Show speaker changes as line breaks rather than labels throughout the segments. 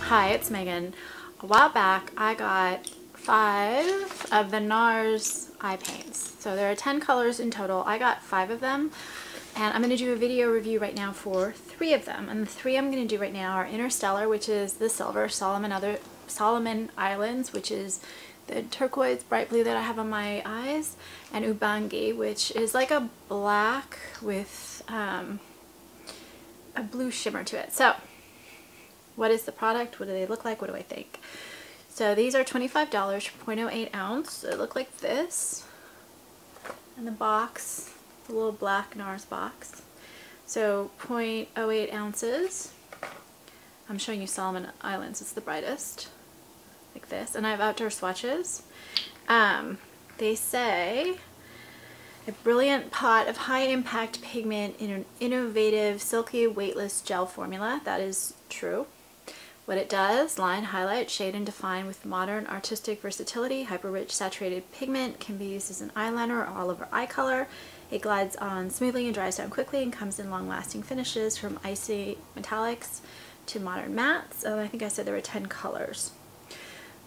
Hi, it's Megan. A while back I got 5 of the Nars Eye Paints. So there are 10 colors in total. I got 5 of them and I'm going to do a video review right now for 3 of them. And the 3 I'm going to do right now are Interstellar, which is the silver, Solomon Islands, which is the turquoise bright blue that I have on my eyes, and Ubangi, which is like a black with a blue shimmer to it. So what is the product? What do they look like? What do I think? So these are $25 for 0.08 ounce. They look like this. And the box, the little black Nars box. So 0.08 ounces. I'm showing you Solomon Islands. It's the brightest. Like this. And I have outdoor swatches. They say a brilliant pot of high impact pigment in an innovative silky weightless gel formula. That is true. What it does: line, highlight, shade, and define with modern artistic versatility. Hyper-rich saturated pigment can be used as an eyeliner or all over eye color. It glides on smoothly and dries down quickly and comes in long-lasting finishes from icy metallics to modern mattes. I think I said there were 10 colors.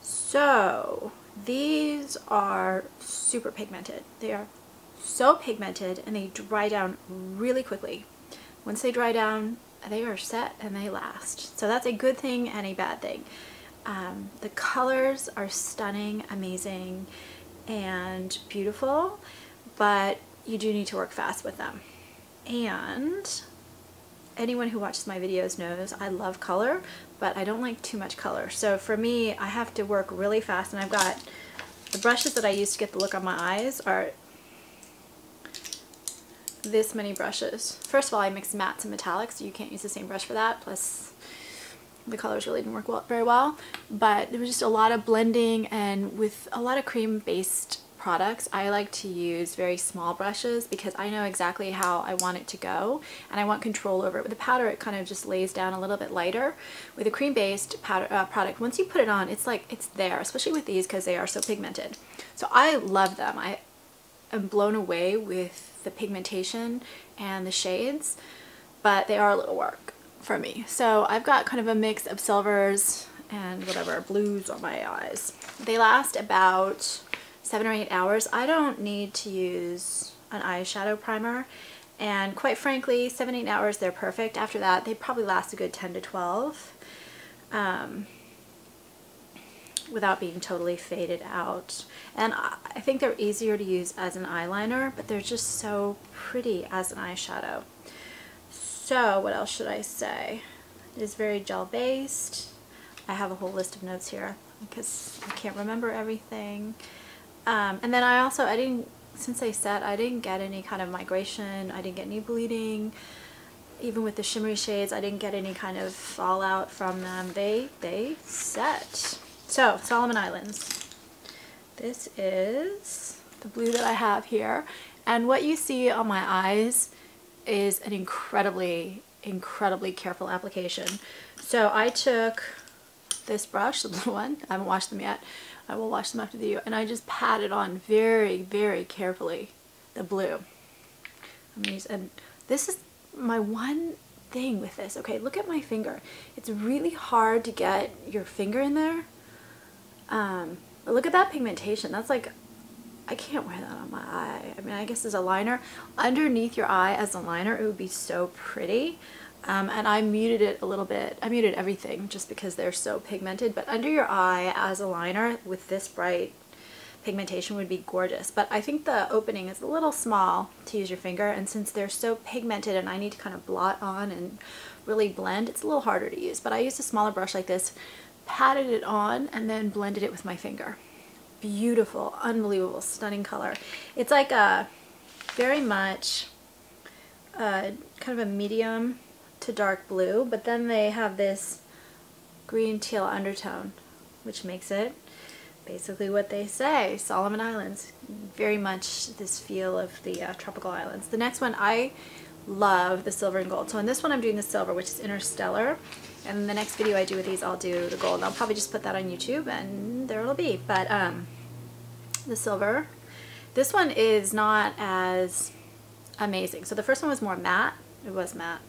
So these are super pigmented. They are so pigmented and they dry down really quickly. Once they dry down, they are set and they last. So that's a good thing and a bad thing. The colors are stunning, amazing, and beautiful, but you do need to work fast with them. And anyone who watches my videos knows I love color, but I don't like too much color. So for me, I have to work really fast, and I've got the brushes that I use to get the look on my eyes are this many brushes. First of all, I mix mattes and metallics, so you can't use the same brush for that, plus the colors really didn't work very well. But there was just a lot of blending, and with a lot of cream based products I like to use very small brushes because I know exactly how I want it to go and I want control over it. With the powder, it kind of just lays down a little bit lighter. With a cream based powder product, once you put it on, it's like it's there, especially with these because they are so pigmented. So I love them. I'm blown away with the pigmentation and the shades, but they are a little work for me. So I've got kind of a mix of silvers and whatever blues on my eyes. They last about 7 or 8 hours. I don't need to use an eyeshadow primer, and quite frankly, 7 or 8 hours, they're perfect. After that, they probably last a good 10 to 12. Without being totally faded out. And I think they're easier to use as an eyeliner, but they're just so pretty as an eyeshadow. So what else should I say? It is very gel based. I have a whole list of notes here because I can't remember everything. And then since they set, I didn't get any kind of migration. I didn't get any bleeding. Even with the shimmery shades, I didn't get any kind of fallout from them. They set. So, Solomon Islands. This is the blue that I have here. And what you see on my eyes is an incredibly, incredibly careful application. So I took this brush, the blue one. I haven't washed them yet. I will wash them after the video. And I just patted on very, very carefully the blue. And this is my one thing with this. Okay, look at my finger. It's really hard to get your finger in there. But look at that pigmentation. That's like, I can't wear that on my eye. I mean, I guess as a liner. Underneath your eye as a liner, it would be so pretty. And I muted it a little bit. I muted everything just because they're so pigmented. But under your eye as a liner with this bright pigmentation would be gorgeous. But I think the opening is a little small to use your finger. And since they're so pigmented and I need to kind of blot on and really blend, it's a little harder to use. But I used a smaller brush like this, patted it on, and then blended it with my finger. Beautiful, unbelievable, stunning color. It's like a very much kind of a medium to dark blue, but then they have this green teal undertone, which makes it basically what they say, Solomon Islands. Very much this feel of the tropical islands. The next one, I love the silver and gold. So in this one I'm doing the silver, which is Interstellar, and in the next video I do with these I'll do the gold. I'll probably just put that on YouTube and there it'll be. But the silver, this one is not as amazing. So the first one was more matte. It was matte.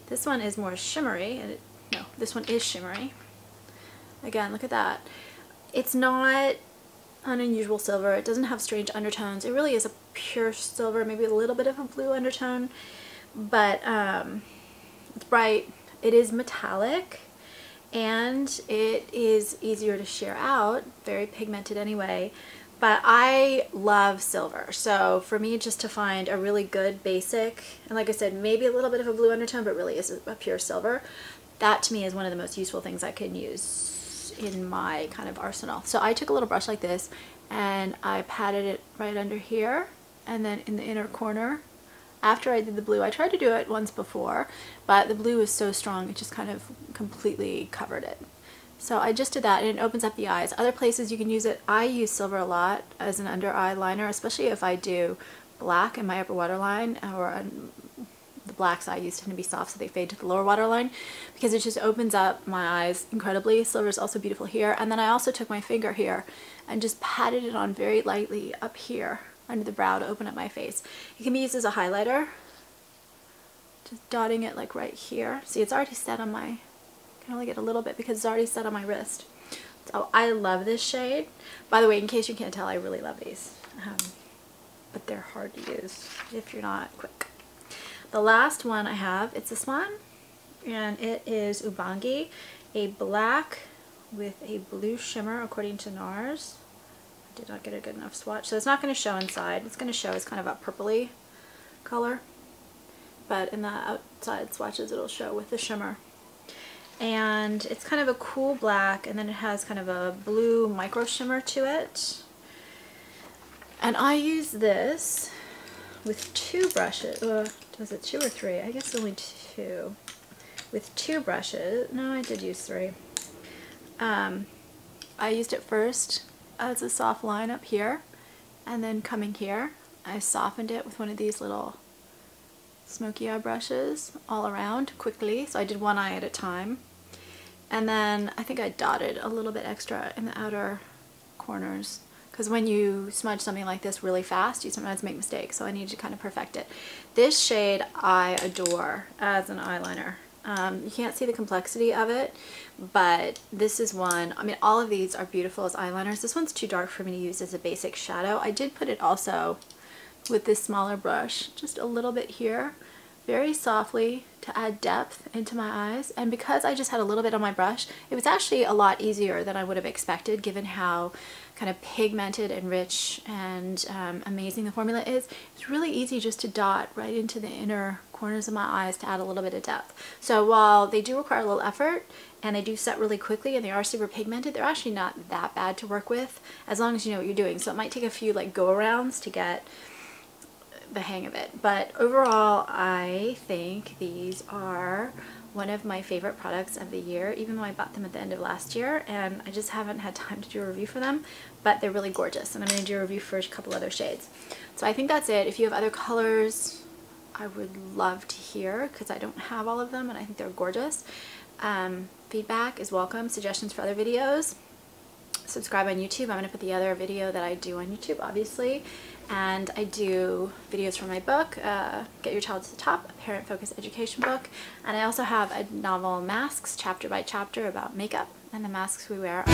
This one is more shimmery, and no, this one is shimmery. Again, look at that. It's not an unusual silver. It doesn't have strange undertones. It really is a pure silver, maybe a little bit of a blue undertone, but it's bright. It is metallic, and it is easier to shear out, very pigmented anyway. But I love silver, so for me just to find a really good basic, and like I said, maybe a little bit of a blue undertone, but really is a pure silver, that to me is one of the most useful things I can use in my kind of arsenal. So I took a little brush like this and I patted it right under here and then in the inner corner. After I did the blue, I tried to do it once before, but the blue is so strong it just kind of completely covered it. So I just did that, and it opens up the eyes. Other places you can use it, I use silver a lot as an under eye liner, especially if I do black in my upper waterline, or the blacks I use tend to be soft so they fade to the lower waterline, because it just opens up my eyes incredibly. Silver is also beautiful here. And then I also took my finger here and just patted it on very lightly up here under the brow to open up my face. It can be used as a highlighter, just dotting it like right here. See, it's already set on my, I can only get a little bit because it's already set on my wrist. So I love this shade. By the way, in case you can't tell, I really love these, but they're hard to use if you're not quick. The last one I have, it's this one, and it is Ubangi, a black with a blue shimmer according to Nars. I did not get a good enough swatch, so it's not going to show inside. It's going to show as kind of a purpley color, but in the outside swatches it'll show with the shimmer. And it's kind of a cool black, and then it has kind of a blue micro shimmer to it. And I use this with two brushes. Was it two or three? I guess only two. With two brushes. No, I did use three. I used it first as a soft line up here, and then coming here, I softened it with one of these little smoky eye brushes all around quickly. So I did one eye at a time. And then I think I dotted a little bit extra in the outer corners, because when you smudge something like this really fast, you sometimes make mistakes, so I need to kind of perfect it. This shade I adore as an eyeliner. You can't see the complexity of it, but this is one, I mean, all of these are beautiful as eyeliners. This one's too dark for me to use as a basic shadow. I did put it also with this smaller brush, just a little bit here, very softly to add depth into my eyes. And because I just had a little bit on my brush, it was actually a lot easier than I would have expected, given how kind of pigmented and rich and amazing the formula is. It's really easy just to dot right into the inner corners of my eyes to add a little bit of depth. So while they do require a little effort and they do set really quickly and they are super pigmented, they're actually not that bad to work with as long as you know what you're doing. So it might take a few like go-arounds to get the hang of it, but overall I think these are one of my favorite products of the year, even though I bought them at the end of last year and I just haven't had time to do a review for them, but they're really gorgeous, and I'm going to do a review for a couple other shades. So I think that's it. If you have other colors, I would love to hear, because I don't have all of them and I think they're gorgeous. Feedback is welcome, suggestions for other videos. Subscribe on YouTube. I'm going to put the other video that I do on YouTube, obviously. And I do videos for my book, Get Your Child to the Top, a parent-focused education book. And I also have a novel, Masks, chapter by chapter, about makeup and the masks we wear.